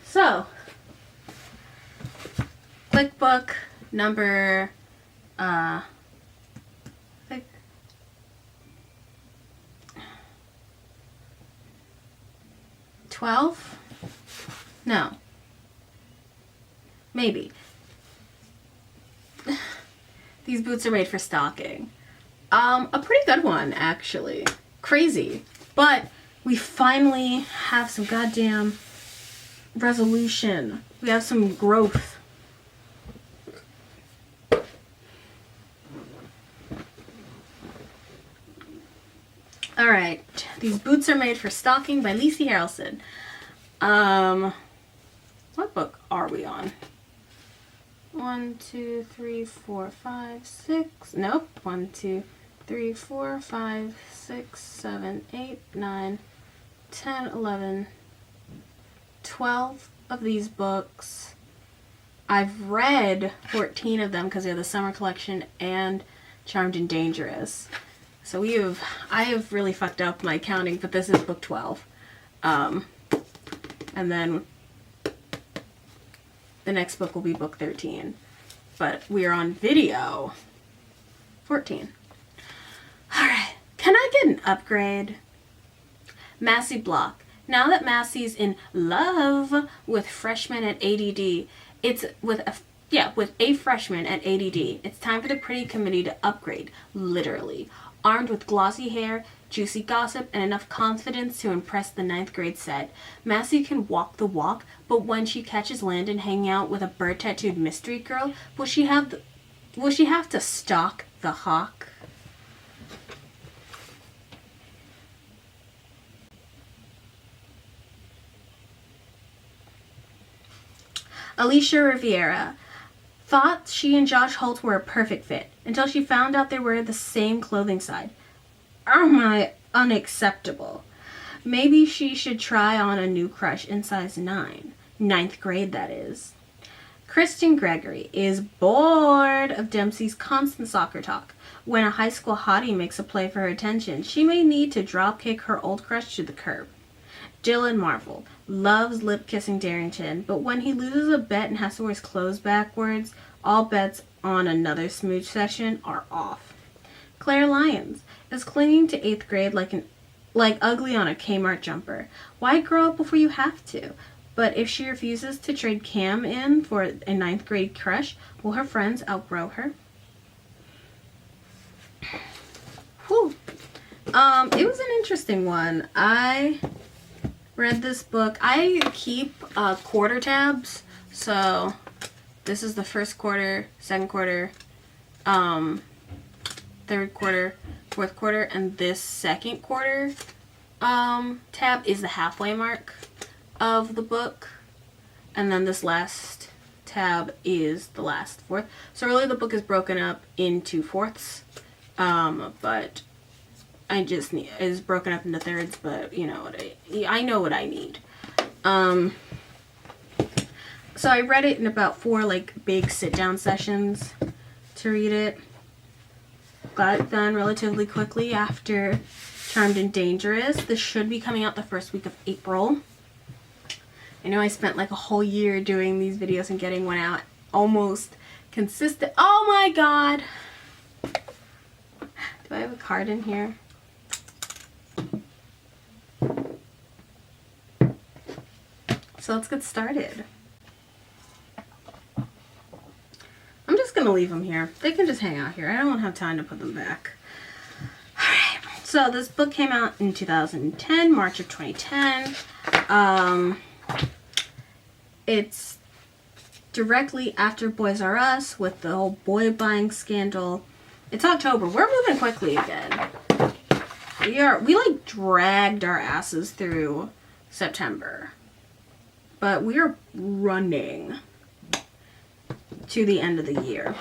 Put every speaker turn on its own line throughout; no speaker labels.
So, Clique book number, I think 12? No. Maybe. These boots are made for stalking. A pretty good one, actually. Crazy. But we finally have some goddamn resolution. We have some growth. Alright. These boots are made for stalking by Lacey Harrelson. What book are we on? 1, 2, 3, 4, 5, 6. Nope. 1, 2, 3, 4, 5, 6, 7, 8, 9, 10, 11, 12 of these books. I've read 14 of them because they're the summer collection and Charmed and Dangerous. So I have really fucked up my counting, but this is book 12. And then the next book will be book 13. But we are on video 14. Alright, can I get an upgrade? Massie block. Now that Massie's in love with freshmen at ADD, with a freshman at ADD, it's time for the pretty committee to upgrade, literally. Armed with glossy hair, juicy gossip, and enough confidence to impress the 9th grade set, Massie can walk the walk, but when she catches Landon hanging out with a bird-tattooed mystery girl, will she have to stalk the hawk? Alicia Riviera thought she and Josh Holt were a perfect fit until she found out they were the same clothing side. Oh my, unacceptable. Maybe she should try on a new crush in size 9. 9th grade, that is. Kristen Gregory is bored of Dempsey's constant soccer talk. When a high school hottie makes a play for her attention, she may need to dropkick her old crush to the curb. Dylan Marvel loves lip-kissing Darrington, but when he loses a bet and has to wear his clothes backwards, all bets on another smooch session are off. Claire Lyons is clinging to 8th grade like ugly on a Kmart jumper. Why grow up before you have to? But if she refuses to trade Cam in for a 9th grade crush, will her friends outgrow her? Whew. It was an interesting one. I read this book. I keep quarter tabs, so this is the first quarter, second quarter, third quarter, fourth quarter, and this second quarter tab is the halfway mark of the book, and then this last tab is the last fourth. So really the book is broken up into fourths, but I just need is broken up into thirds, but you know what I know what I need. So I read it in about 4 like big sit-down sessions to read it. Got it done relatively quickly after Charmed and Dangerous. This should be coming out the first week of April. I know I spent like a whole year doing these videos and getting one out almost consistent. Oh my god! Do I have a card in here? So let's get started. I'm just going to leave them here. They can just hang out here. I don't have time to put them back. Alright, so this book came out in 2010, March of 2010. It's directly after Boys R Us with the whole boy buying scandal. It's October. We're moving quickly again. We like dragged our asses through September. But we are running to the end of the year.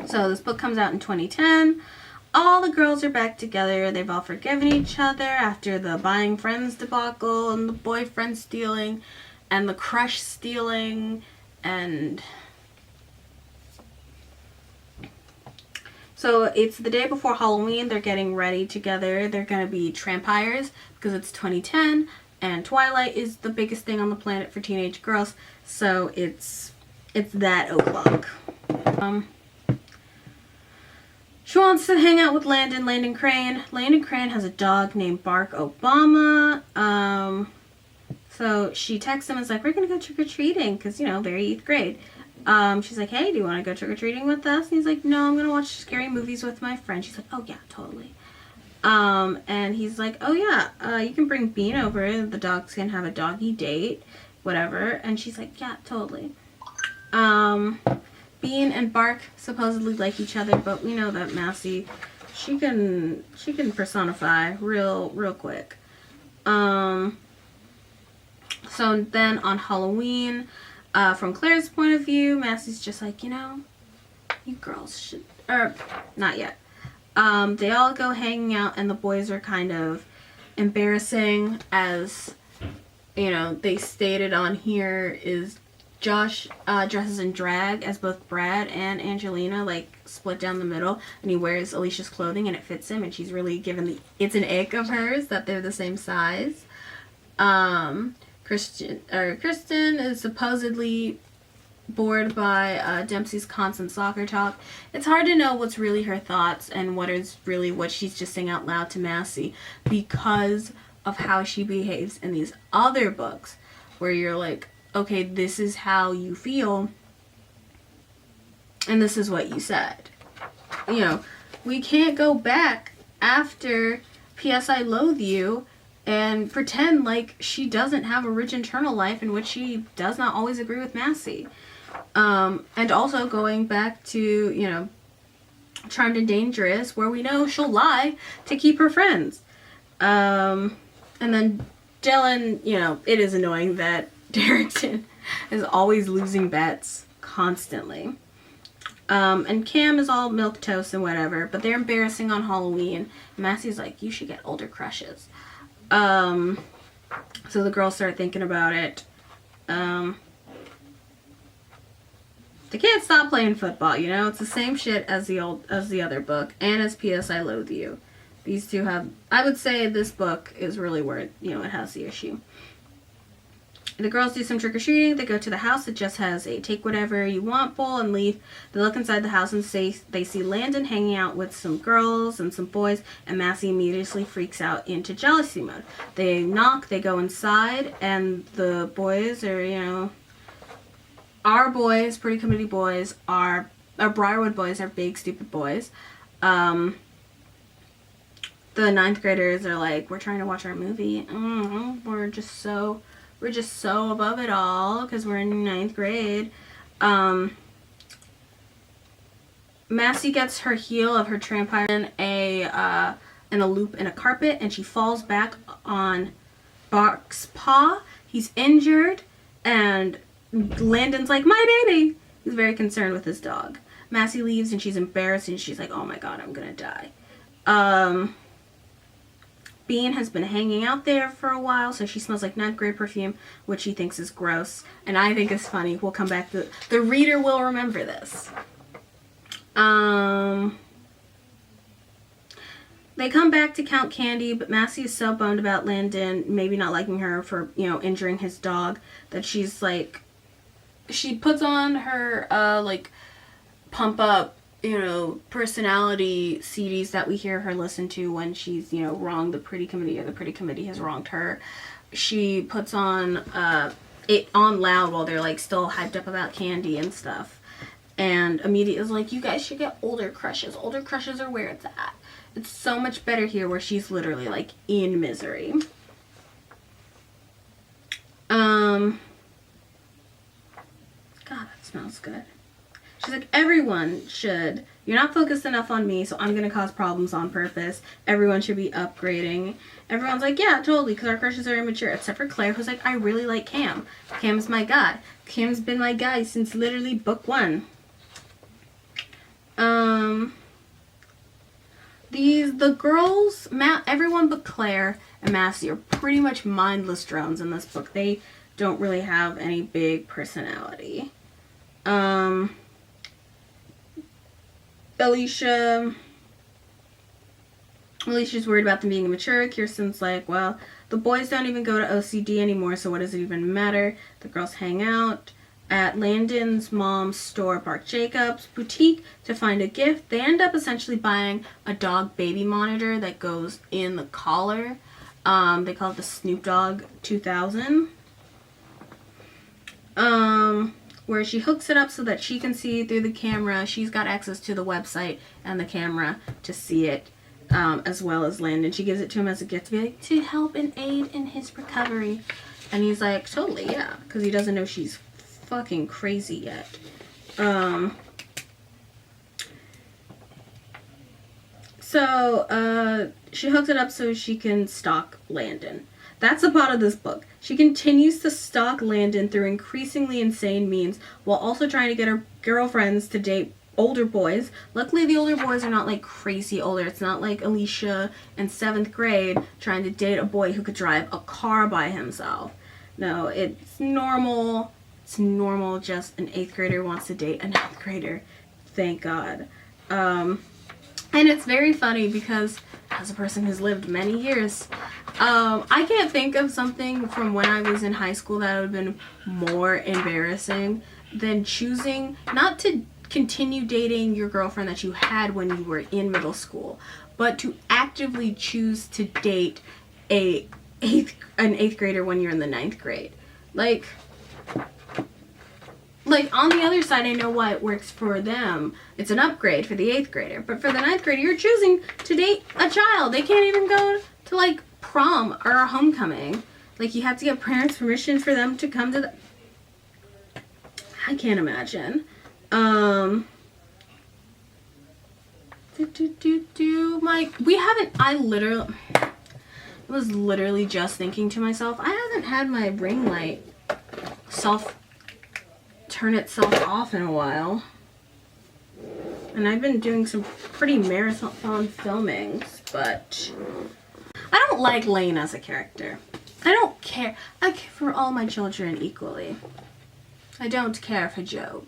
So this book comes out in 2010. All the girls are back together. They've all forgiven each other after the buying friends debacle and the boyfriend stealing and the crush stealing. And so it's the day before Halloween. They're getting ready together. They're going to be trampires because it's 2010. and Twilight is the biggest thing on the planet for teenage girls, so it's that o'clock. She wants to hang out with Landon Crane. Landon Crane has a dog named Bark Obama. So she texts him and is like, we're going to go trick-or-treating because, you know, very 8th grade. She's like, hey, do you want to go trick-or-treating with us? And he's like, no, I'm going to watch scary movies with my friend. She's like, oh, yeah, totally. And he's like, oh, yeah, you can bring Bean over. The dogs can have a doggy date, whatever. And she's like, yeah, totally. Bean and Bark supposedly like each other, but we know that Massie, she can personify real quick. So then on Halloween, from Claire's point of view, Massie's just like, you know, you girls should, or not yet. They all go hanging out, and the boys are kind of embarrassing, as, you know, they stated on here is Josh dresses in drag as both Brad and Angelina, like, split down the middle, and he wears Alicia's clothing, and it fits him, and she's really given it's an ick of hers that they're the same size. Kristen is supposedly bored by Dempsey's constant soccer talk. It's hard to know what's really her thoughts and what is really what she's just saying out loud to Massie, because of how she behaves in these other books, where you're like, okay, this is how you feel, and this is what you said. You know, we can't go back after P.S. I Loathe You and pretend like she doesn't have a rich internal life in which she does not always agree with Massie. And also going back to, you know, Charmed and Dangerous, where we know she'll lie to keep her friends. And then Dylan, you know, it is annoying that Derrickson is always losing bets constantly. And Cam is all milquetoast and whatever, but they're embarrassing on Halloween. Massie's like, you should get older crushes. So the girls start thinking about it. They can't stop playing football, you know? It's the same shit as the other book, and as P.S. I Loathe You. These two have, I would say this book is really where, you know, it has the issue. The girls do some trick-or-treating. They go to the house that just has a take whatever you want bowl and leave. They look inside the house and they see Landon hanging out with some girls and some boys, and Massie immediately freaks out into jealousy mode. They knock, they go inside, and the boys are, you know, our boys, Pretty Committee boys, our Briarwood boys are big, stupid boys. The 9th graders are like, we're trying to watch our movie. We're just so above it all because we're in 9th grade. Massie gets her heel of her trampire in a loop in a carpet, and she falls back on Bark's paw. He's injured, and Landon's like, my baby! He's very concerned with his dog. Massie leaves, and she's embarrassed, and she's like, oh my god, I'm gonna die. Bean has been hanging out there for a while, so she smells like 9th grade perfume, which she thinks is gross, and I think is funny. We'll come back to the reader will remember this. They come back to count candy, but Massie is so boned about Landon maybe not liking her for, you know, injuring his dog, that she's like, she puts on her like pump up, you know, personality CDs that we hear her listen to when she's, you know, wronged the Pretty Committee, or the Pretty Committee has wronged her. She puts on it on loud while they're like still hyped up about candy and stuff, and immediately is like, you guys should get older crushes. Older crushes are where it's at. It's so much better here, where she's literally like in misery. God, that smells good. She's like, everyone should. You're not focused enough on me, so I'm going to cause problems on purpose. Everyone should be upgrading. Everyone's like, yeah, totally, because our crushes are immature. Except for Claire, who's like, I really like Cam. Cam's my guy. Cam's been my guy since literally book 1. The girls, everyone but Claire and Massie are pretty much mindless drones in this book. They don't really have any big personality. Alicia's worried about them being immature. Kirsten's like, well, The boys don't even go to OCD anymore, so what does it even matter? The girls hang out at Landon's mom's store, Marc Jacobs boutique, to find a gift. They end up essentially buying a dog baby monitor that goes in the collar. They call it the Snoop Dogg 2000. Where she hooks it up so that she can see through the camera. She's got access to the website and the camera to see it, as well as Landon. She gives it to him as a gift to be like, to help and aid in his recovery. And he's like, totally, yeah, because he doesn't know she's fucking crazy yet. So she hooks it up so she can stalk Landon. That's the plot of this book. She continues to stalk Landon through increasingly insane means while also trying to get her girlfriends to date older boys. Luckily, the older boys are not like crazy older. It's not like Alicia in 7th grade trying to date a boy who could drive a car by himself. No, it's normal. It's normal, just an 8th grader wants to date a 9th grader. Thank God. And it's very funny because as a person who's lived many years, I can't think of something from when I was in high school that would have been more embarrassing than choosing not to continue dating your girlfriend that you had when you were in middle school, but to actively choose to date an 8th grader when you're in the 9th grade. Like on the other side, I know why it works for them. It's an upgrade for the 8th grader. But for the 9th grader, you're choosing to date a child. They can't even go to, like, prom or a homecoming. Like, you have to get parents' permission for them to come to the... I can't imagine. I was literally just thinking to myself, I haven't had my ring light turn itself off in a while. And I've been doing some pretty marathon filmings, but I don't like Lane as a character. I don't care. I care for all my children equally. I don't care for Job.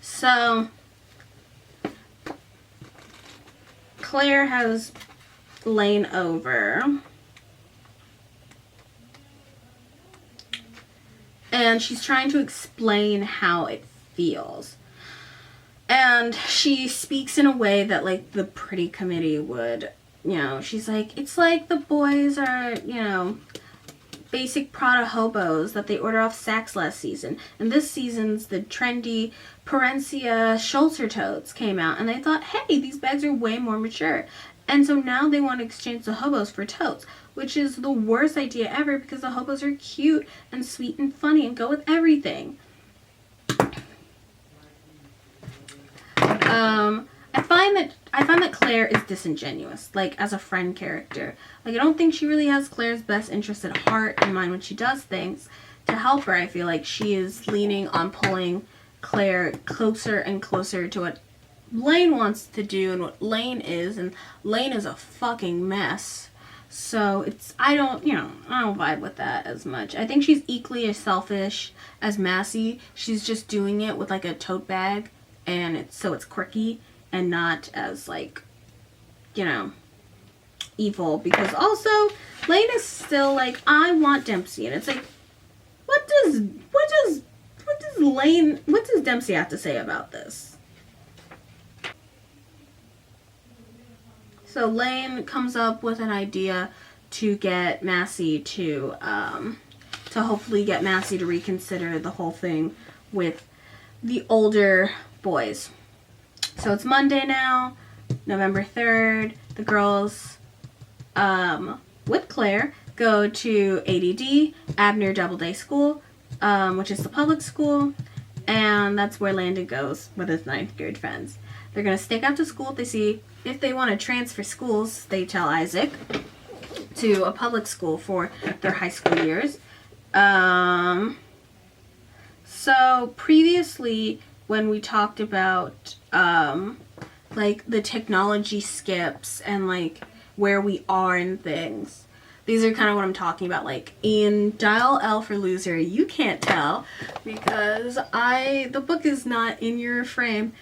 So Claire has Lane over. And she's trying to explain how it feels. And she speaks in a way that, like, the pretty committee would, you know, she's like, it's like the boys are, you know, basic Prada hobos that they order off Saks last season. And this season's the trendy Perencia Schulzer totes came out. And they thought, hey, these bags are way more mature. And so now they want to exchange the hobos for totes, which is the worst idea ever because the hobos are cute and sweet and funny and go with everything. I find that Claire is disingenuous, like as a friend character. Like I don't think she really has Claire's best interest at heart in mind when she does things to help her. I feel like she is leaning on pulling Claire closer and closer to what Lane wants to do and what Lane is, and Lane is a fucking mess. So I don't vibe with that as much. I think she's equally as selfish as Massie. She's just doing it with like a tote bag and it's quirky and not as like, you know, evil, because also Lane is still like, I want Dempsey, and it's like, what does Dempsey have to say about this? So Lane comes up with an idea to get Massie to hopefully get Massie to reconsider the whole thing with the older boys. So it's Monday now, November 3rd. The girls, with Claire, go to ADD, Abner Doubleday School, which is the public school, and that's where Landon goes with his 9th grade friends. They're going to stake out to school to see if they want to transfer schools. They tell Isaac to a public school for their high school years. So previously, when we talked about like the technology skips and like where we are in things, these are kind of what I'm talking about. Like in Dial L for Loser, you can't tell because the book is not in your frame.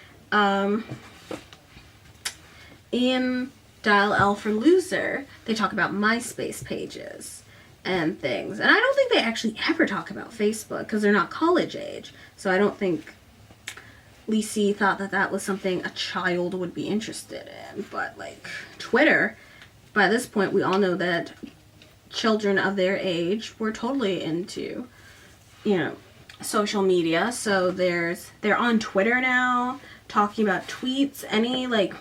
In Dial L for loser. They talk about MySpace pages and things. And I don't think they actually ever talk about Facebook because they're not college age. So I don't think Lisi thought that that was something a child would be interested in. But like Twitter, by this point we all know that children of their age were totally into, you know, social media. So they're on Twitter now talking about tweets. Any like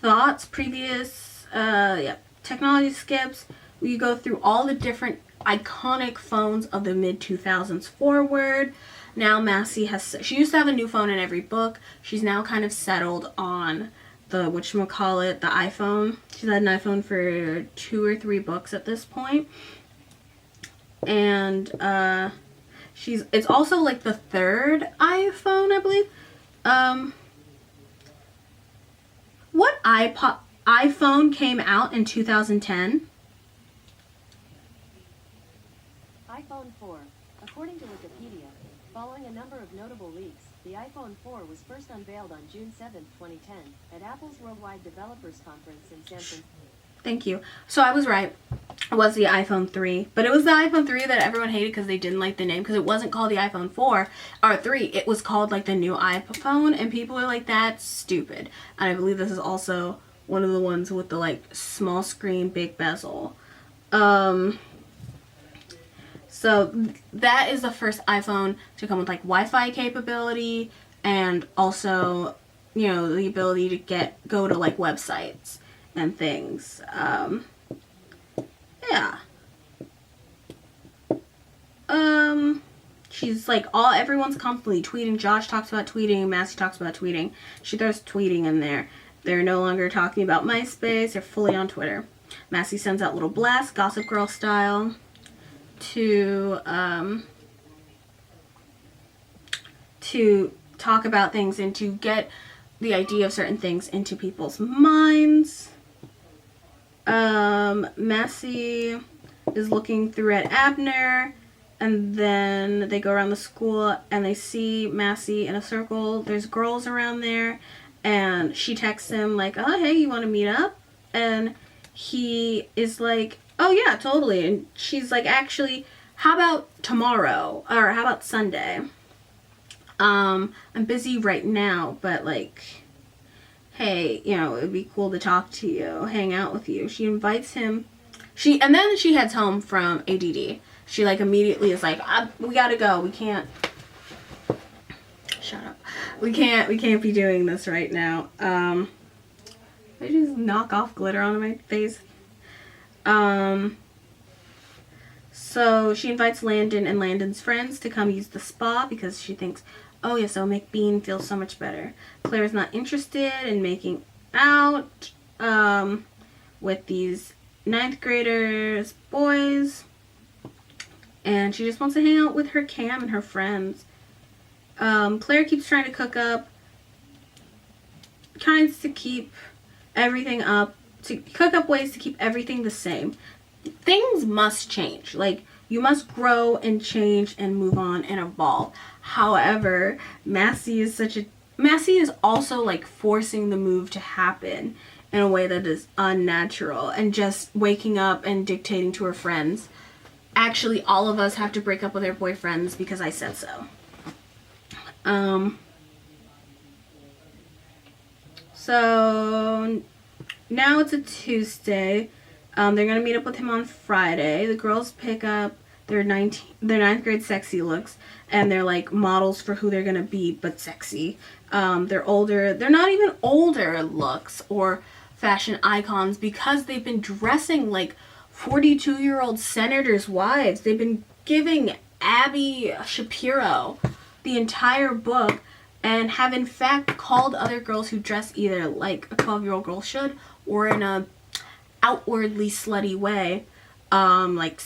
thoughts, previous technology skips? We go through all the different iconic phones of the mid 2000s forward. Now Massie she used to have a new phone in every book. She's now kind of settled on the whatchamacallit, the iPhone. She's had an iPhone for 2 or 3 books at this point. And it's also like the 3rd iPhone, I believe. What iPhone came out in 2010?
iPhone 4. According to Wikipedia, following a number of notable leaks, the iPhone 4 was first unveiled on June 7, 2010, at Apple's Worldwide Developers Conference in San Francisco.
Thank you. So I was right. It was the iPhone 3. But it was the iPhone 3 that everyone hated because they didn't like the name. Because it wasn't called the iPhone 4 or 3. It was called like the new iPhone. And people were like, that's stupid. And I believe this is also one of the ones with the like small screen, big bezel. So that is the first iPhone to come with like Wi-Fi capability. And also, you know, the ability to go to like websites and things. Yeah. She's like everyone's constantly tweeting. Josh talks about tweeting. Massie talks about tweeting. She throws tweeting in there. They're no longer talking about MySpace. They're fully on Twitter. Massie sends out little blasts, Gossip Girl style, to talk about things and to get the idea of certain things into people's minds. Massie is looking through at Abner, and then they go around the school and they see Massie in a circle. There's girls around there, and she texts him like, oh, hey, you want to meet up? And he is like, oh yeah, totally. And she's like, actually, how about tomorrow? Or how about Sunday? I'm busy right now, but like, hey, you know, it'd be cool to talk to you, hang out with you. She invites him. And then she heads home from ADD. She like immediately is like, we gotta go. We can't. Shut up. We can't be doing this right now. I just knock off glitter on my face. So she invites Landon and Landon's friends to come use the spa because she thinks, oh yes, it'll make Bean feel so much better. Claire's not interested in making out with these 9th graders boys, and she just wants to hang out with her Cam and her friends. Claire keeps trying to cook up, tries to keep everything up, to cook up ways to keep everything the same. Things must change. Like, you must grow and change and move on and evolve. However, Massie is also like forcing the move to happen in a way that is unnatural and just waking up and dictating to her friends. Actually, all of us have to break up with our boyfriends because I said so. So now it's a Tuesday. They're going to meet up with him on Friday. The girls pick up their 9th grade sexy looks, and they're like models for who they're going to be, but sexy. They're older. They're not even older looks or fashion icons because they've been dressing like 42-year-old senators' wives. They've been giving Abby Shapiro the entire book and have in fact called other girls who dress either like a 12-year-old girl should or in a outwardly slutty way, like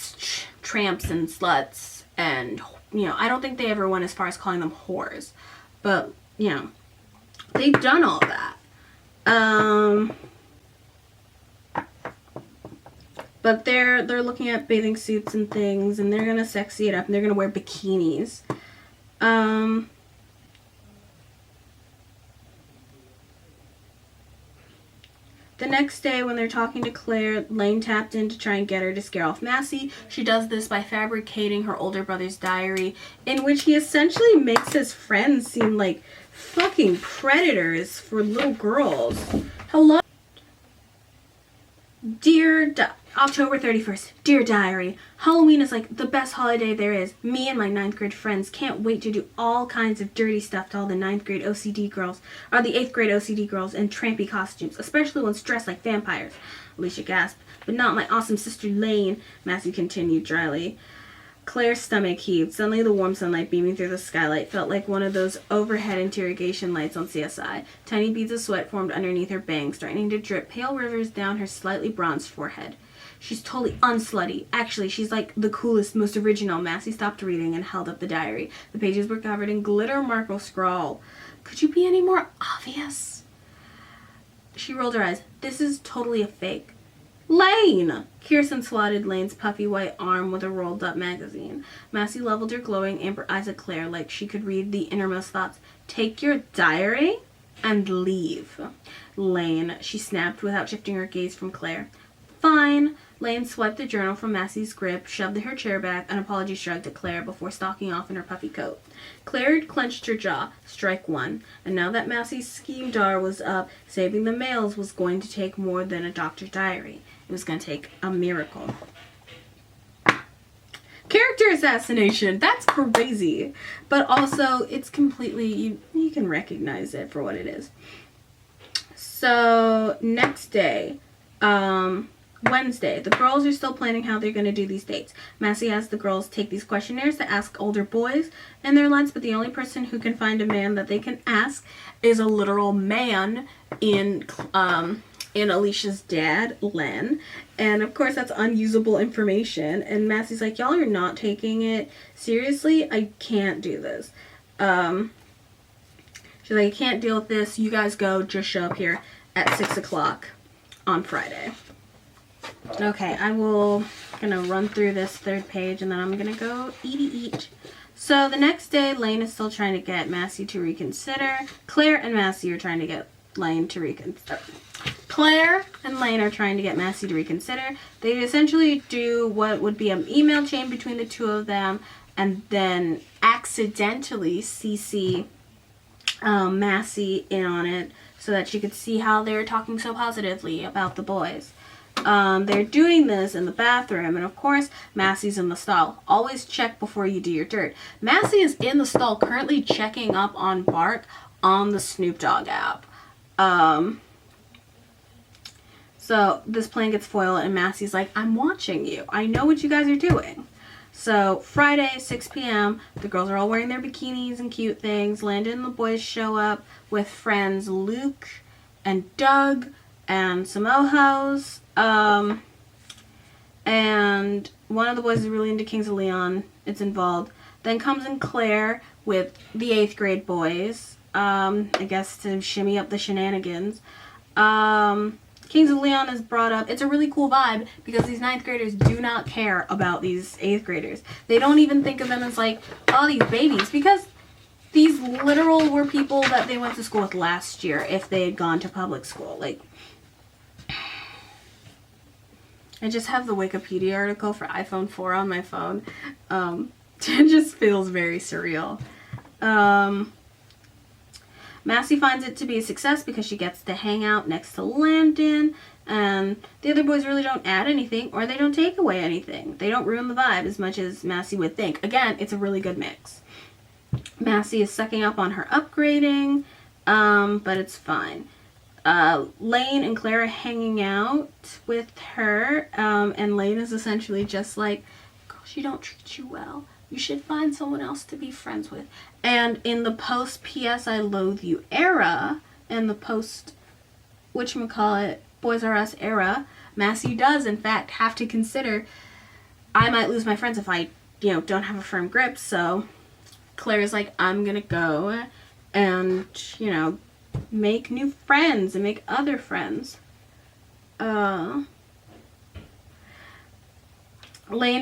tramps and sluts, and you know, I don't think they ever went as far as calling them whores, but you know, they've done all that. But they're looking at bathing suits and things, and they're gonna sexy it up, and they're gonna wear bikinis. The next day, when they're talking to Claire, Lane tapped in to try and get her to scare off Massie. She does this by fabricating her older brother's diary, in which he essentially makes his friends seem like fucking predators for little girls. Hello? October 31st. Dear Diary, Halloween is like the best holiday there is. Me and my 9th grade friends can't wait to do all kinds of dirty stuff to all the 9th grade OCD girls, or the 8th grade OCD girls in trampy costumes, especially ones dressed like vampires. Alicia gasped. But not my awesome sister Lane, Massie continued dryly. Claire's stomach heaved. Suddenly the warm sunlight beaming through the skylight felt like one of those overhead interrogation lights on CSI. Tiny beads of sweat formed underneath her bangs, threatening to drip pale rivers down her slightly bronzed forehead. She's totally unslutty. Actually, she's like the coolest, most original. Massie stopped reading and held up the diary. The pages were covered in glitter marble scrawl. Could you be any more obvious? She rolled her eyes. This is totally a fake. Lane! Kirsten swatted Lane's puffy white arm with a rolled-up magazine. Massie leveled her glowing amber eyes at Claire like she could read the innermost thoughts. Take your diary and leave. Lane, she snapped without shifting her gaze from Claire. Fine. Lane swiped the journal from Massie's grip, shoved her chair back, and apology shrugged at Claire before stalking off in her puffy coat. Claire clenched her jaw. Strike one. And now that Massie's scheme dar was up, saving the males was going to take more than a doctor's diary. It was going to take a miracle. Character assassination. That's crazy. But also, it's completely, you can recognize it for what it is. So, next day, Wednesday, the girls are still planning how they're going to do these dates. Massie has the girls take these questionnaires to ask older boys in their lives, but the only person who can find a man that they can ask is a literal man in Alicia's dad, Len. And of course that's unusable information. And Massie's like, y'all are not taking it seriously. I can't do this. She's like, I can't deal with this. You guys go, just show up here at 6 o'clock on Friday. Okay, gonna run through this third page and then I'm gonna go eat. So the next day, Lane is still trying to get Massie to reconsider. Claire and Massie are trying to get Lane to reconsider. Claire and Lane are trying to get Massie to reconsider. They essentially do what would be an email chain between the two of them and then accidentally CC Massie in on it so that she could see how they were talking so positively about the boys. They're doing this in the bathroom, and of course, Massie's in the stall. Always check before you do your dirt. Massie is in the stall currently checking up on Bark on the Snoop Dogg app. So this plan gets foiled, and Massie's like, I'm watching you. I know what you guys are doing. So Friday, 6 p.m., the girls are all wearing their bikinis and cute things. Landon and the boys show up with friends Luke and Doug and some Ohos. And one of the boys is really into Kings of Leon. It's involved. Then comes in Claire with the 8th grade boys. I guess to shimmy up the shenanigans. Kings of Leon is brought up. It's a really cool vibe because these 9th graders do not care about these 8th graders. They don't even think of them as like, oh, these babies, because these literal were people that they went to school with last year if they had gone to public school. Like, I just have the Wikipedia article for iPhone 4 on my phone. It just feels very surreal. Massie finds it to be a success because she gets to hang out next to Landon, and the other boys really don't add anything or they don't take away anything. They don't ruin the vibe as much as Massie would think. Again, it's a really good mix. Massie is sucking up on her upgrading, but it's fine. Lane and Claire are hanging out with her, and Lane is essentially just like, girl, she don't treat you well. You should find someone else to be friends with. And in the post P.S. I Loathe You era, and the post whatchamacallit Boys R Us era, Massie does in fact have to consider, I might lose my friends if I, don't have a firm grip. So Claire's like, I'm gonna go and, make new friends and make other friends. Lane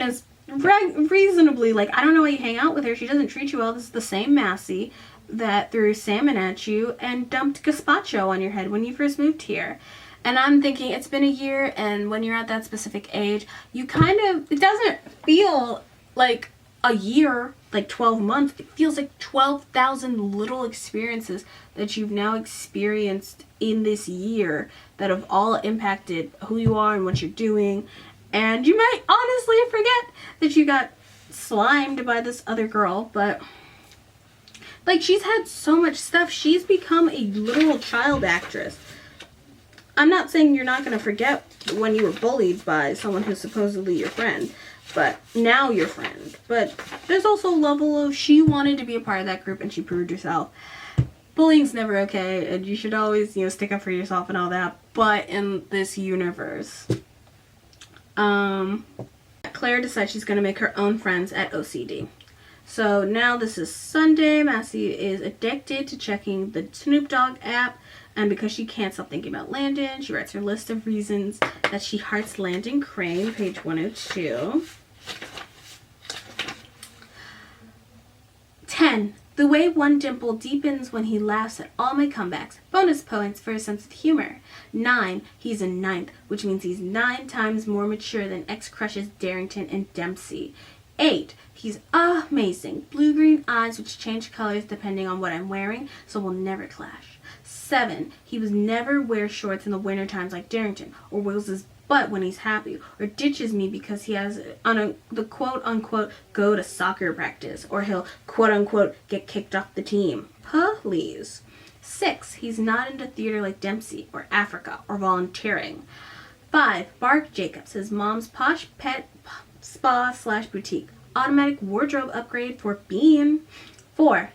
is reasonably like, I don't know why you hang out with her. She doesn't treat you well. This is the same Massie that threw salmon at you and dumped gazpacho on your head when you first moved here. And I'm thinking it's been a year, and when you're at that specific age, you kind of, it doesn't feel like a year, like 12 months. It feels like 12,000 little experiences that you've now experienced in this year that have all impacted who you are and what you're doing. And you might honestly forget that you got slimed by this other girl, but like, she's had so much stuff. She's become a literal child actress. I'm not saying you're not going to forget when you were bullied by someone who's supposedly your friend, but now your friend. But there's also a level of she wanted to be a part of that group and she proved herself. Bullying's never okay, and you should always, stick up for yourself and all that. But in this universe, Claire decides she's going to make her own friends at OCD. So now this is Sunday. Massie is addicted to checking the Snoop Dogg app. And because she can't stop thinking about Landon, she writes her list of reasons that she hearts Landon Crane, page 102. 10. The way one dimple deepens when he laughs at all my comebacks. Bonus points for his sense of humor. 9. He's a 9th, which means he's 9 times more mature than ex-crushes Darrington and Dempsey. 8. He's amazing. Blue-green eyes which change colors depending on what I'm wearing, so we'll never clash. 7. He would never wear shorts in the winter times like Darrington, or wiggles his butt when he's happy, or ditches me because he has the quote-unquote go to soccer practice, or he'll quote-unquote get kicked off the team. Please. 6. He's not into theater like Dempsey, or Africa, or volunteering. 5. Bark Jacobs, his mom's posh pet spa/boutique. Automatic wardrobe upgrade for Bean. 4.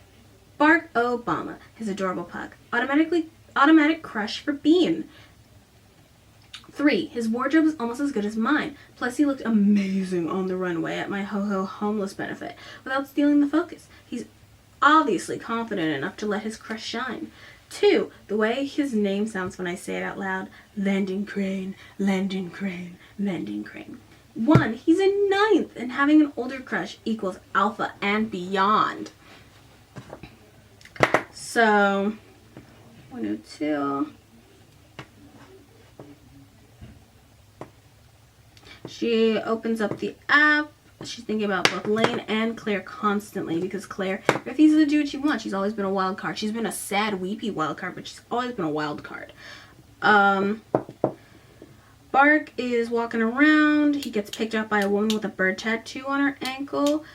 Bark Obama, his adorable pug. Automatic crush for Bean. 3. His wardrobe is almost as good as mine. Plus he looked amazing on the runway at my ho-ho homeless benefit without stealing the focus. He's obviously confident enough to let his crush shine. 2. The way his name sounds when I say it out loud. Landon Crane, Landon Crane, Landon Crane. 1. He's a 9th, and having an older crush equals alpha and beyond. So, 102. She opens up the app. She's thinking about both Lane and Claire constantly because Claire refuses to do what she wants. She's always been a wild card. She's been a sad, weepy wild card, but she's always been a wild card. Bark is walking around. He gets picked up by a woman with a bird tattoo on her ankle.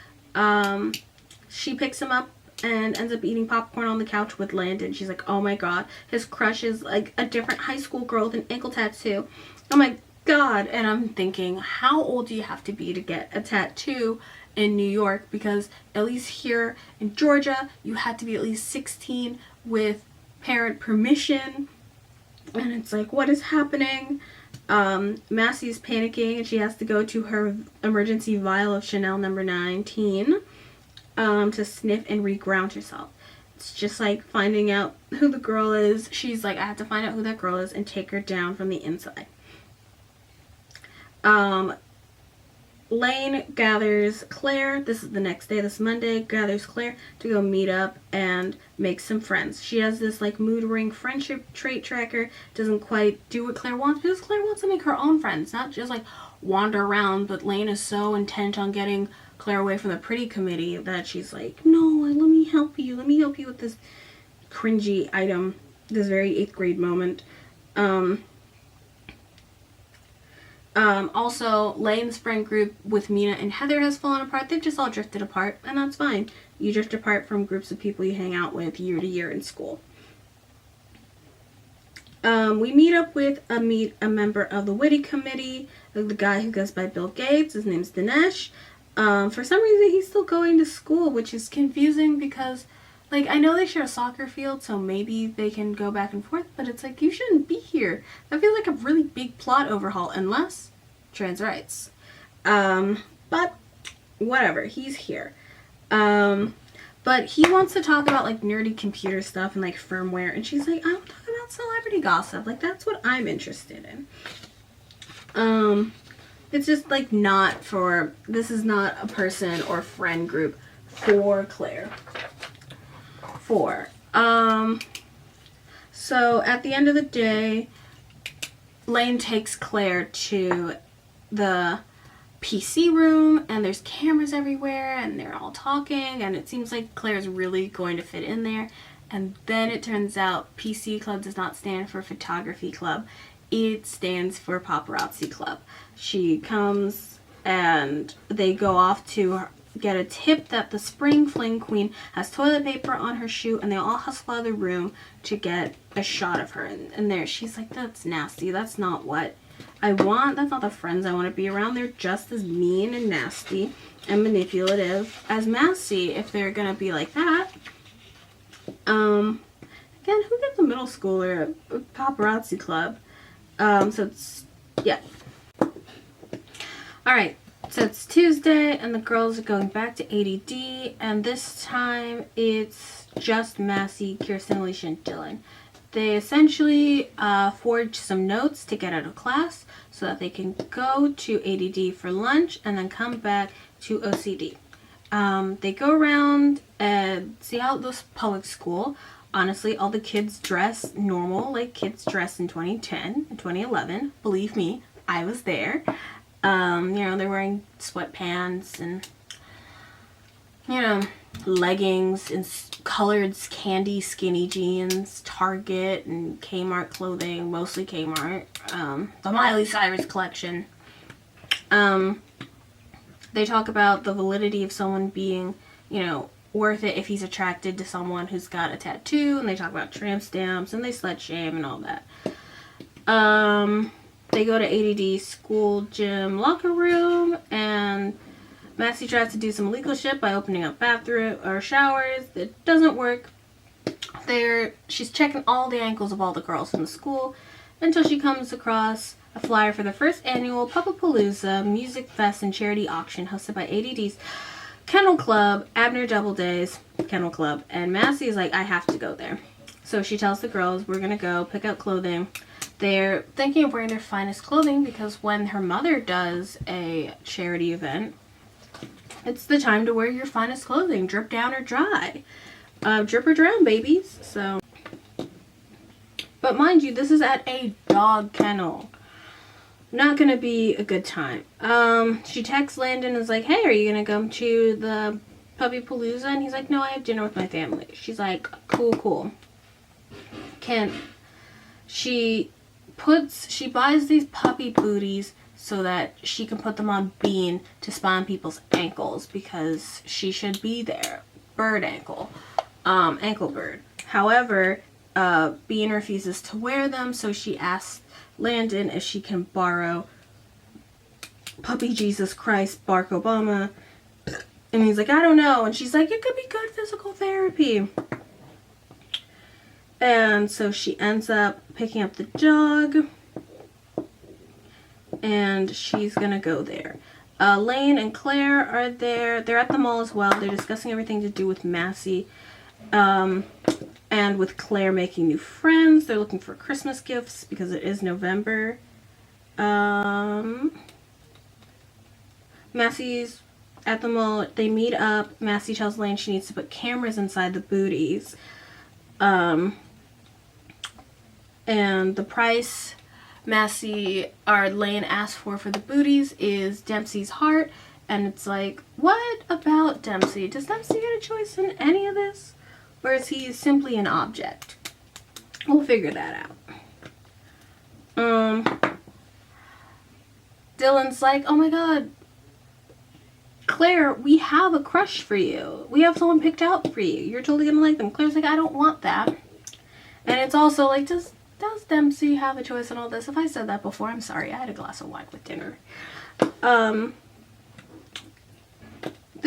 She picks him up and ends up eating popcorn on the couch with Landon. She's like, oh my god, his crush is like a different high school girl with an ankle tattoo. Oh my god. And I'm thinking, how old do you have to be to get a tattoo in New York? Because at least here in Georgia, you had to be at least 16 with parent permission. And it's like, what is happening? Massie's panicking and she has to go to her emergency vial of Chanel number 19 to sniff and reground herself. It's just like finding out who the girl is. She's like, I have to find out who that girl is and take her down from the inside. Lane gathers Claire. This is the next day, this Monday. Gathers Claire to go meet up and make some friends. She has this like mood ring friendship trait tracker. Doesn't quite do what Claire wants because Claire wants to make her own friends, not just like wander around. But Lane is so intent on getting Claire away from the pretty committee that she's like, no, let me help you. Let me help you with this cringy item. This very 8th grade moment. Also, Lane's friend group with Mina and Heather has fallen apart. They've just all drifted apart, and that's fine. You drift apart from groups of people you hang out with year to year in school. We meet up with a member of the Witty Committee, the guy who goes by Bill Gates. His name's Dinesh. For some reason, he's still going to school, which is confusing because, like, I know they share a soccer field, so maybe they can go back and forth, but it's like, you shouldn't be here. That feels like a really big plot overhaul, unless trans rights. But whatever, he's here. But he wants to talk about, like, nerdy computer stuff and, like, firmware, and she's like, I want to talk about celebrity gossip. Like, that's what I'm interested in. It's just, like, this is not a person or friend group for Claire. 4. So at the end of the day, Lane takes Claire to the PC room, and there's cameras everywhere, and they're all talking, and it seems like Claire's really going to fit in there. And then it turns out PC Club does not stand for Photography Club. It stands for Paparazzi Club. She comes and they go off to get a tip that the Spring Fling Queen has toilet paper on her shoe, and they all hustle out of the room to get a shot of her. And there, she's like, that's nasty. That's not what I want. That's not the friends I want to be around. They're just as mean and nasty and manipulative as Massie if they're going to be like that. Again, who gets a middle schooler a paparazzi club? So it's, yeah. Alright, so it's Tuesday, and the girls are going back to ADD, and this time it's just Massie, Kirsten, Alicia, and Dylan. They essentially forge some notes to get out of class so that they can go to ADD for lunch and then come back to OCD. They go around and see how this public school. Honestly, all the kids dress normal, like kids dress in 2010 and 2011. Believe me, I was there. They're wearing sweatpants and, leggings and colored candy skinny jeans, Target and Kmart clothing, mostly Kmart, the Miley Cyrus collection. They talk about the validity of someone being, worth it if he's attracted to someone who's got a tattoo, and they talk about tramp stamps, and they slut shame and all that. They go to ADD school gym locker room, and Massie tries to do some illegal shit by opening up bathroom or showers. It doesn't work. She's checking all the ankles of all the girls in the school until she comes across a flyer for the first annual Puppapalooza Music Fest and Charity Auction hosted by ADD's Kennel Club, Abner Doubleday's Kennel Club, and Massie is like, I have to go there. So she tells the girls, we're gonna go pick out clothing. They're thinking of wearing their finest clothing because when her mother does a charity event, it's the time to wear your finest clothing, drip down or dry. Drip or drown, babies. So, but mind you, this is at a dog kennel. Not gonna be a good time. She texts Landon and is like, hey, are you gonna come to the Puppy Palooza? And he's like, no, I have dinner with my family. She's like, cool. She buys these puppy booties so that she can put them on Bean to spawn people's ankles because she should be there. Bird ankle. Ankle bird. However, Bean refuses to wear them, so she asks Landon if she can borrow Puppy Jesus Christ Barack Obama, and he's like, I don't know, and she's like, it could be good physical therapy. And so she ends up picking up the dog, and she's gonna go there. Lane and Claire are there. They're at the mall as well. They're discussing everything to do with Massie. And with Claire making new friends. They're looking for Christmas gifts because it is November. Massie's at the mall. They meet up. Massie tells Lane she needs to put cameras inside the booties. And the price Lane asked for the booties is Dempsey's heart. And it's like, what about Dempsey? Does Dempsey get a choice in any of this? Or is he simply an object? We'll figure that out. Dylan's like, oh my god, Claire, we have a crush for you. We have someone picked out for you. You're totally gonna like them. Claire's like, I don't want that. And it's also like, does Dempsey have a choice in all this? If I said that before, I'm sorry. I had a glass of wine with dinner. The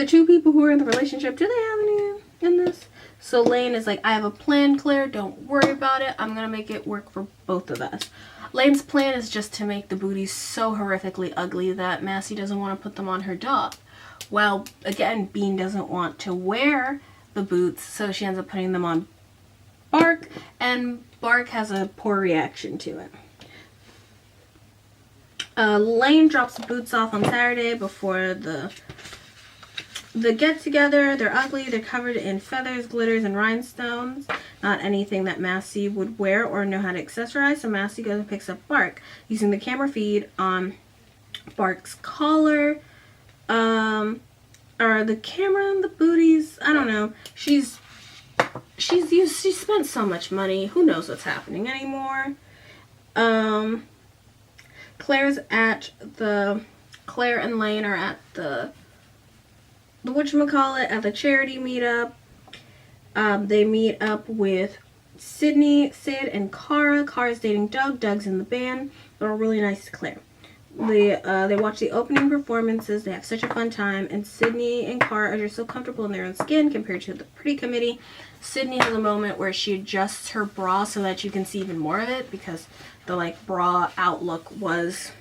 two people who are in the relationship, do they have any in this? So Lane is like, I have a plan, Claire. Don't worry about it. I'm going to make it work for both of us. Lane's plan is just to make the booties so horrifically ugly that Massie doesn't want to put them on her dog. Well, again, Bean doesn't want to wear the boots, so she ends up putting them on Bark, and Bark has a poor reaction to it. Lane drops the boots off on Saturday before the the get-together, they're ugly, they're covered in feathers, glitters, and rhinestones. Not anything that Massie would wear or know how to accessorize, so Massie goes and picks up Bark, using the camera feed on Bark's collar, or the camera and the booties, I don't know. She spent so much money, who knows what's happening anymore. Claire and Lane are at the whatchamacallit, at the charity meetup. They meet up with Sydney, Sid, and Cara. Cara's dating Doug. Doug's in the band. They're all really nice to Claire. They watch the opening performances. They have such a fun time. And Sydney and Cara are just so comfortable in their own skin compared to the pretty committee. Sydney has a moment where she adjusts her bra so that you can see even more of it, because the like bra outlook was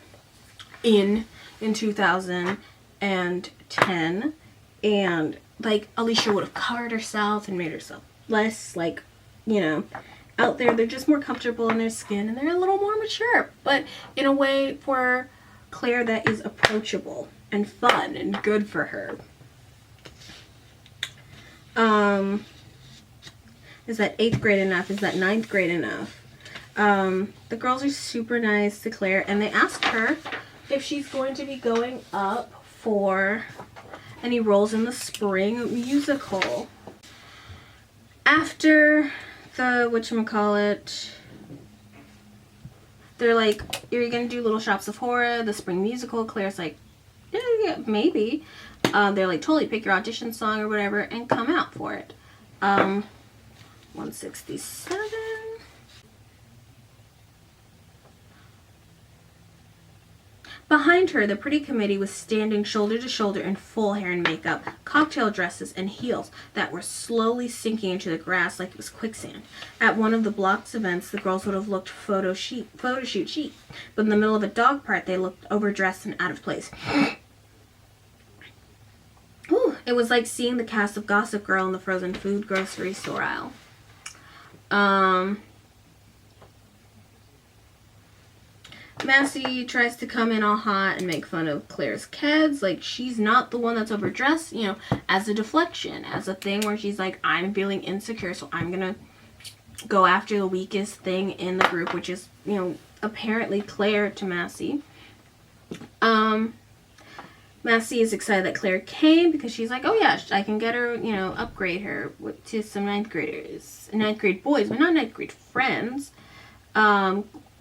in 2010, and like Alicia would have covered herself and made herself less like, you know, out there. They're just more comfortable in their skin and they're a little more mature, but in a way for Claire that is approachable and fun and good for her. Is that 8th grade enough? Is that 9th grade enough? The girls are super nice to Claire, and they ask her if she's going to be going up for any roles in the spring musical. After the whatchamacallit, they're like, you're gonna do Little Shops of Horror, the spring musical. Claire's like, yeah, maybe. They're like, totally, pick your audition song or whatever and come out for it. 167. Behind her, the pretty committee was standing shoulder to shoulder in full hair and makeup, cocktail dresses, and heels that were slowly sinking into the grass like it was quicksand. At one of the block's events, the girls would have looked photo shoot chic, but in the middle of a dog part, they looked overdressed and out of place. Ooh, it was like seeing the cast of Gossip Girl in the frozen food grocery store aisle. Massie tries to come in all hot and make fun of Claire's kids. Like, she's not the one that's overdressed, you know, as a deflection, as a thing where she's like, I'm feeling insecure, so I'm gonna go after the weakest thing in the group, which is, you know, apparently Claire to Massie. Massie is excited that Claire came because she's like, oh yeah, I can get her, you know, upgrade her to some 9th graders, 9th grade boys, but not 9th grade friends.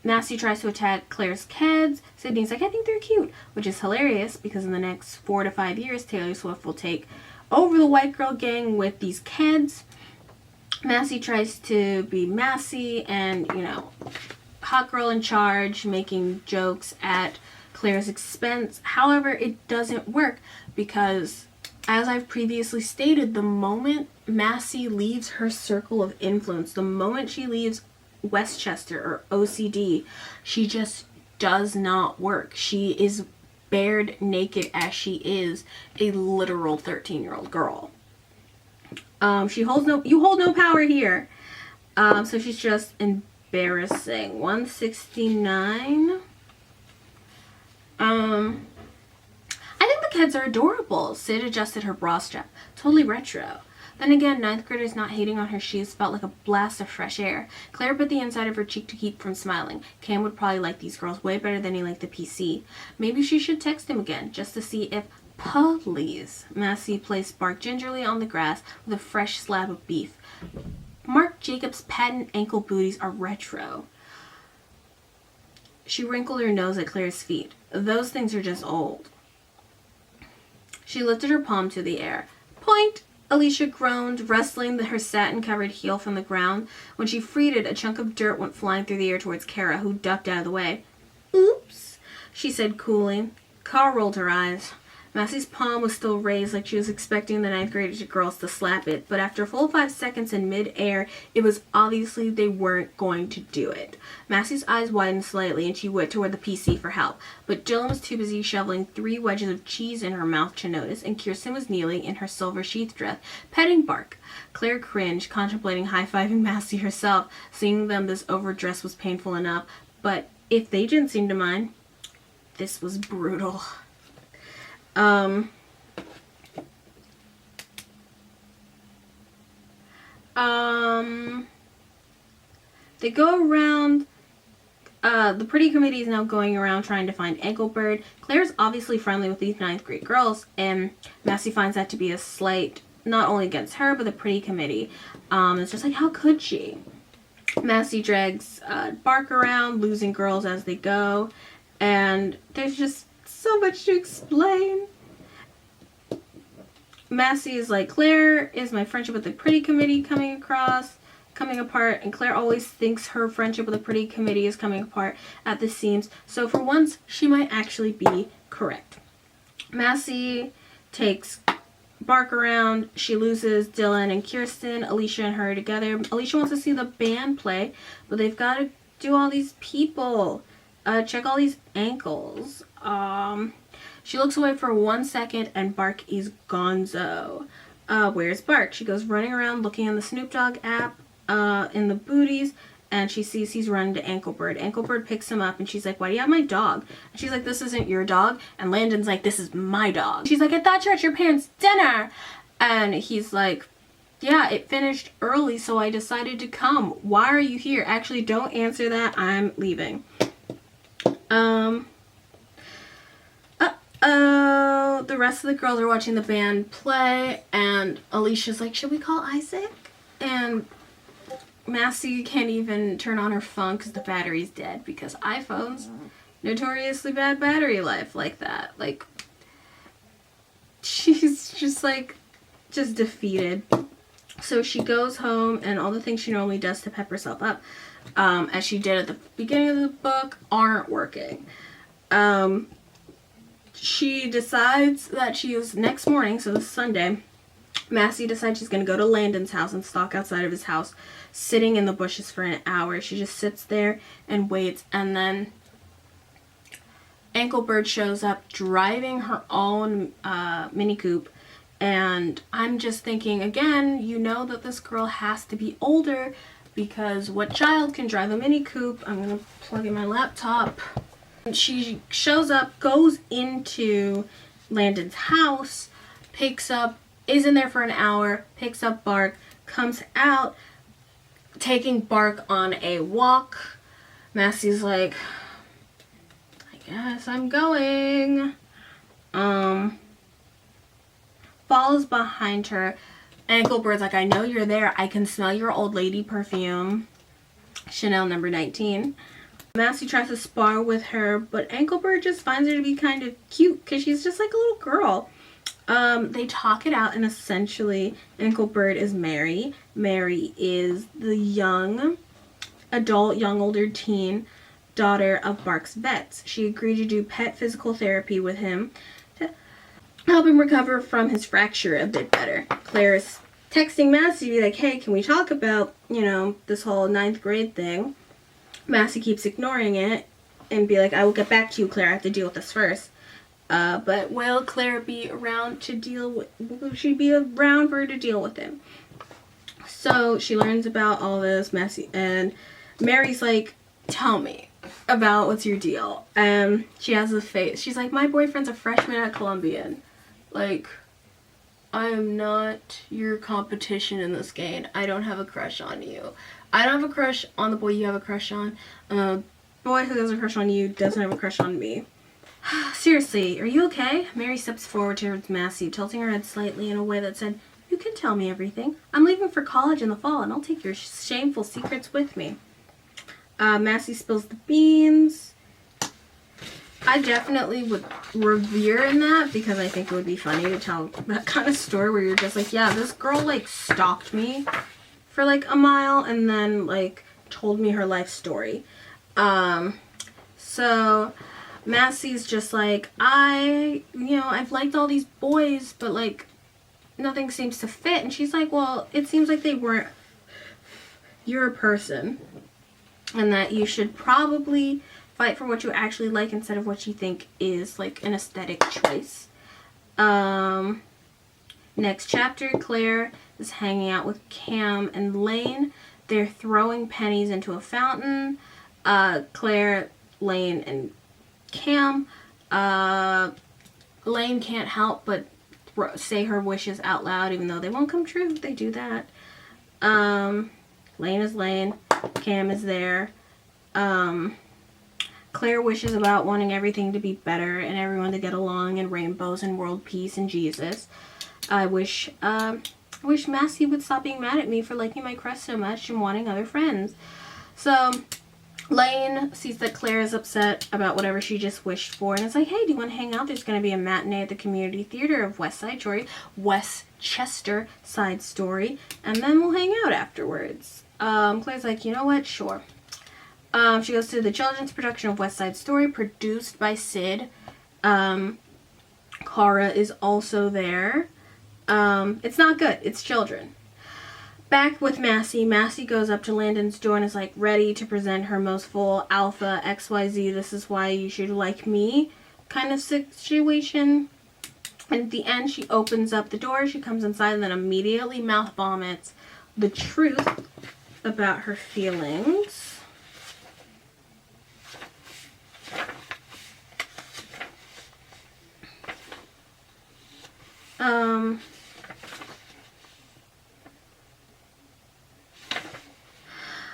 Massie tries to attack Claire's kids. Sydney's like, I think they're cute, which is hilarious because in the next 4 to 5 years, Taylor Swift will take over the white girl gang with these kids. Massie tries to be Massie and, you know, hot girl in charge, making jokes at Claire's expense. However, it doesn't work because, as I've previously stated, the moment Massie leaves her circle of influence, the moment she leaves Westchester or OCD, she just does not work. She is bared naked as she is a literal 13-year-old girl. You hold no power here. So she's just embarrassing. 169. I think the kids are adorable. Sid adjusted her bra strap. Totally retro. Then again, 9th graders not hating on her shoes felt like a blast of fresh air. Claire bit the inside of her cheek to keep from smiling. Cam would probably like these girls way better than he liked the PC. Maybe she should text him again, just to see if, please. Massie placed Bark gingerly on the grass with a fresh slab of beef. Marc Jacobs' patent ankle booties are retro. She wrinkled her nose at Claire's feet. Those things are just old. She lifted her palm to the air. Point! Alicia groaned, wrestling her satin-covered heel from the ground. When she freed it, a chunk of dirt went flying through the air towards Cara, who ducked out of the way. Oops, she said coolly. Cara rolled her eyes. Massie's palm was still raised like she was expecting the 9th grade girls to slap it, but after a full 5 seconds in mid-air, it was obviously they weren't going to do it. Massie's eyes widened slightly and she went toward the PC for help, but Dylan was too busy shoveling 3 wedges of cheese in her mouth to notice, and Kirsten was kneeling in her silver sheath dress, petting Bark. Claire cringed, contemplating high-fiving Massie herself. Seeing them this overdress was painful enough, but if they didn't seem to mind, this was brutal. They go around. The pretty committee is now going around trying to find Engelbert. Claire's obviously friendly with these 9th grade girls, and Massie finds that to be a slight, not only against her, but the pretty committee. It's just like, how could she? Massie drags Bark around, losing girls as they go, and there's just so much to explain. Massie is like, Claire is my friendship with the pretty committee coming apart, and Claire always thinks her friendship with the pretty committee is coming apart at the seams, so for once she might actually be correct. Massie takes Bark around. She loses Dylan and Kirsten, Alicia and her together. Alicia wants to see the band play, but they've got to do all these people, check all these ankles. She looks away for 1 second and Bark is gonzo. Where's Bark? She goes running around looking on the Snoop Dogg app in the booties, and she sees he's running to Engelbert. Engelbert picks him up and she's like, why do you have my dog? And she's like, this isn't your dog. And Landon's like, this is my dog. She's like, I thought you were at your parents' dinner. And he's like, yeah, it finished early, so I decided to come. Why are you here? Actually, don't answer that. I'm leaving. The rest of the girls are watching the band play, and Alicia's like, should we call Isaac? And Massie can't even turn on her phone because the battery's dead, because iPhones, notoriously bad battery life like that. Like, she's just like, just defeated. So she goes home, and all the things she normally does to pep herself up, as she did at the beginning of the book, aren't working. She decides that she is, next morning, so this Sunday, Massie decides she's going to go to Landon's house and stalk outside of his house, sitting in the bushes for an hour. She just sits there and waits, and then Engelbert shows up driving her own Mini Coupe, and I'm just thinking, again, you know that this girl has to be older, because what child can drive a Mini Coupe? I'm going to plug in my laptop. She shows up, goes into Landon's house, is in there for an hour, picks up Bark, comes out, taking Bark on a walk. Massie's like, I guess I'm going. Follows behind her. Engelbert's like, I know you're there. I can smell your old lady perfume. Chanel number 19. Massie tries to spar with her, but Engelbert just finds her to be kind of cute because she's just like a little girl. They talk it out, and essentially Engelbert is Mary. Mary is the young older teen daughter of Bark's vets. She agreed to do pet physical therapy with him to help him recover from his fracture a bit better. Claire's texting Massie to be like, hey, can we talk about, this whole 9th grade thing? Massie keeps ignoring it and be like, I will get back to you, Claire. I have to deal with this first. But will Claire be around will she be around for her to deal with him? So she learns about all this, Massie, and Mary's like, tell me about what's your deal. She has a face. She's like, my boyfriend's a freshman at Columbian. Like, I am not your competition in this game. I don't have a crush on you. I don't have a crush on the boy you have a crush on. Boy who has a crush on you doesn't have a crush on me. Seriously, are you okay? Mary steps forward towards Massie, tilting her head slightly in a way that said, you can tell me everything. I'm leaving for college in the fall, and I'll take your shameful secrets with me. Massie spills the beans. I definitely would revere in that, because I think it would be funny to tell that kind of story where you're just like, yeah, this girl, like, stalked me for, like, a mile and then, like, told me her life story. So Massie's just like, I've liked all these boys, but, like, nothing seems to fit. And she's like, well, it seems like they weren't your person, and that you should probably fight for what you actually like instead of what you think is, like, an aesthetic choice. Next chapter, Claire is hanging out with Cam and Lane. They're throwing pennies into a fountain. Claire, Lane, and Cam. Lane can't help but say her wishes out loud, even though they won't come true. They do that. Lane is Lane. Cam is there. Claire wishes about wanting everything to be better and everyone to get along and rainbows and world peace and Jesus. I wish Massie would stop being mad at me for liking my crush so much and wanting other friends. So Lane sees that Claire is upset about whatever she just wished for and is like, hey, do you want to hang out? There's going to be a matinee at the community theater of Westchester Side Story, and then we'll hang out afterwards. Claire's like, you know what? Sure. She goes to the children's production of West Side Story, produced by Sid. Cara is also there. It's not good. It's children. Back with Massie. Massie goes up to Landon's door and is like ready to present her most full alpha XYZ. This is why you should like me kind of situation. And at the end, she opens up the door. She comes inside and then immediately mouth vomits the truth about her feelings.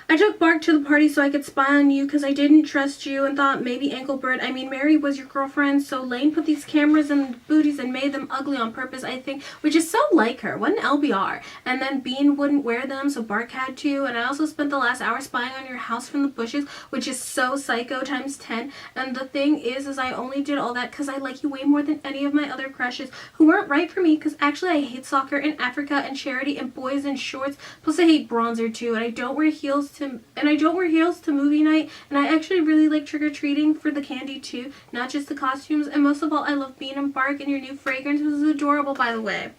I took Bark to the party so I could spy on you because I didn't trust you and thought maybe Mary was your girlfriend, so Lane put these cameras in booties and made them ugly on purpose, I think, which is so like her. What an LBR. And then Bean wouldn't wear them, so Bark had to, and I also spent the last hour spying on your house from the bushes, which is so psycho times 10, and the thing is I only did all that because I like you way more than any of my other crushes who weren't right for me, because actually I hate soccer and Africa and charity and boys in shorts, plus I hate bronzer too, and I don't wear heels to movie night, and I actually really like trick-or-treating for the candy too, not just the costumes, and most of all I love Bean and Bark, and your new fragrance was adorable, by the way.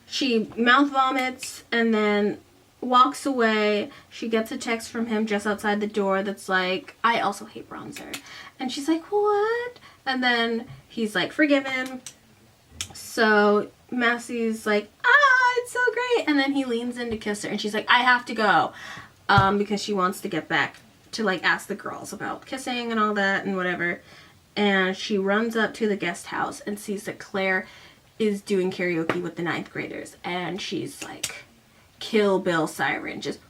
She mouth vomits and then walks away. She gets a text from him just outside the door that's like, I also hate bronzer, and she's like, what? And then he's like, forgiven. So Massie's like, it's so great, and then he leans in to kiss her, and she's like, I have to go, because she wants to get back to like ask the girls about kissing and all that and whatever. And she runs up to the guest house and sees that Claire is doing karaoke with the 9th graders, and she's like Kill Bill siren, just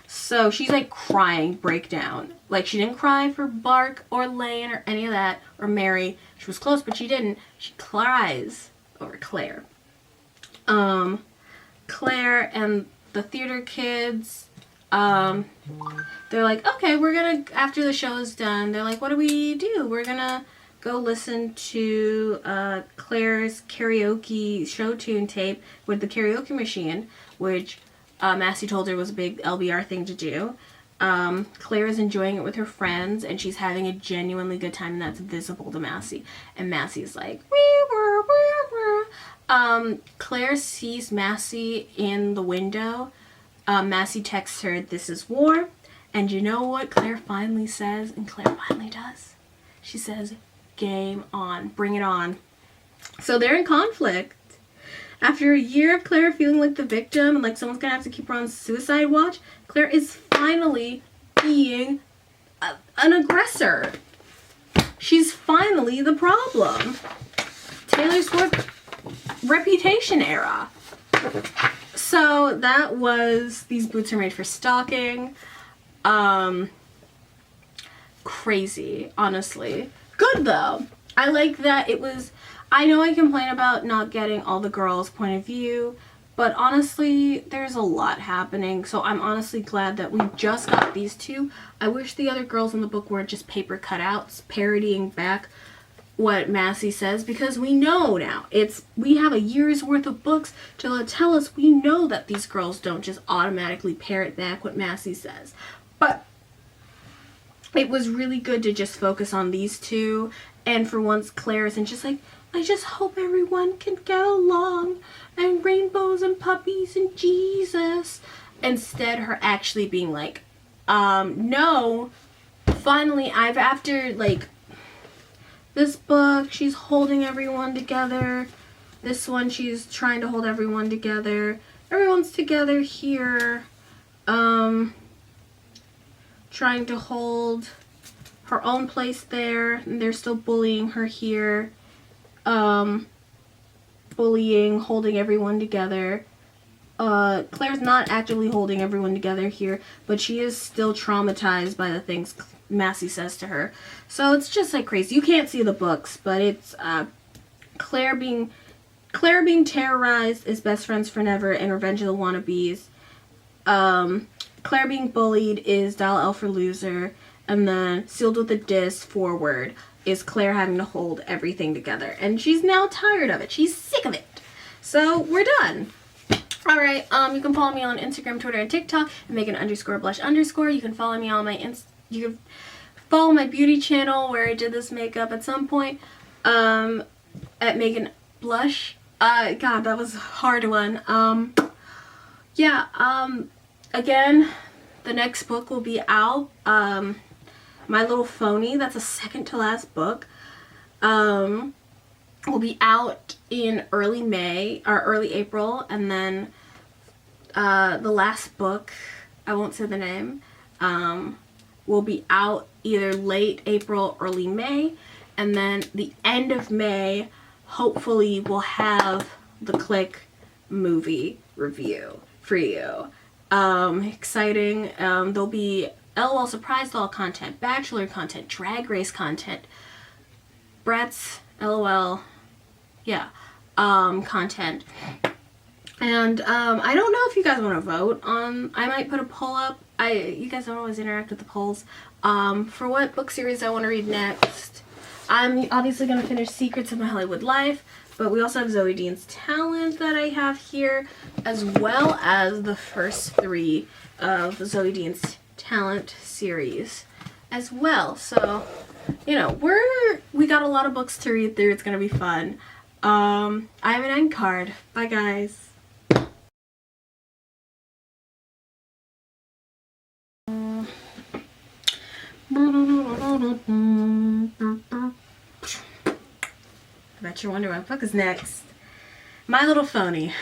so she's like crying, breakdown. Like, she didn't cry for Bark or Lane or any of that, or Mary. She was close, but she didn't. She cries over Claire. Claire and the theater kids, they're like, okay, we're gonna, after the show is done, they're like, what do we do? We're gonna go listen to Claire's karaoke show tune tape with the karaoke machine, which Massie told her was a big LBR thing to do. Claire is enjoying it with her friends, and she's having a genuinely good time, and that's visible to Massie. And Massie's like, Claire sees Massie in the window. Massie texts her, this is war. And you know what Claire finally says? And Claire finally does. She says, game on. Bring it on. So they're in conflict. After a year of Claire feeling like the victim and like someone's gonna have to keep her on suicide watch, Claire is finally being an aggressor. She's finally the problem. Taylor Swift Reputation era. So that was These Boots Are Made for Stalking. Crazy, honestly. Good though. I like that it was, I know I complain about not getting all the girls' point of view, but honestly, there's a lot happening, so I'm honestly glad that we just got these two. I wish the other girls in the book weren't just paper cutouts parodying back what Massie says, because we know now. We have a year's worth of books to tell us we know that these girls don't just automatically parrot back what Massie says. But it was really good to just focus on these two, and for once Claire isn't just like, I just hope everyone can get along, and rainbows and puppies and Jesus. Instead, her actually being like, no, finally, after, like, this book, she's holding everyone together. This one, she's trying to hold everyone together. Everyone's together here, trying to hold her own place there, and they're still bullying her here. bullying, holding everyone together. Claire's not actively holding everyone together here, but she is still traumatized by the things Massie says to her. So it's just like crazy. You can't see the books, but it's Claire being terrorized is Best Friends for Never and Revenge of the Wannabes. Claire being bullied is Dial L for Loser, and then Sealed with a Diss Forward is Claire having to hold everything together. And she's now tired of it. She's sick of it. So we're done. Alright, you can follow me on Instagram, Twitter, and TikTok at Megan_Blush_. You can follow me on you can follow my beauty channel where I did this makeup at some point, at Megan Blush. God, that was a hard one. Again, the next book will be out. My Little Phony, that's a second to last book, will be out in early May or early April, and then the last book, I won't say the name, will be out either late April, early May, and then the end of May, hopefully we'll have the Clique movie review for you. Exciting. There'll be LOL surprise doll content, bachelor content, drag race content, Brett's LOL, content. And I don't know if you guys want to vote on, I might put a poll up. You guys don't always interact with the polls. For what book series I want to read next. I'm obviously going to finish Secrets of My Hollywood Life, but we also have Zoe Dean's Talent that I have here, as well as the first 3 of Zoe Dean's Talent series as well. So, you know, we got a lot of books to read through. It's going to be fun. I have an end card. Bye, guys. I bet you're wondering what book is next. My Little Phony,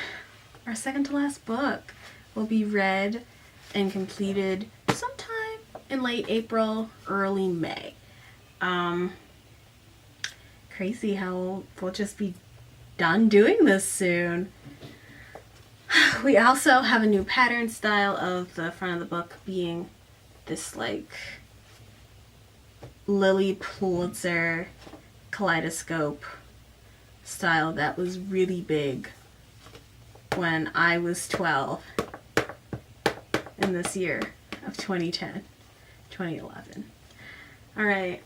our second to last book, will be read and completed sometime in late April, early May. Crazy how we'll just be done doing this soon. We also have a new pattern style of the front of the book being this like Lily Pulitzer kaleidoscope style that was really big when I was 12 in this year of 2010, 2011. All right.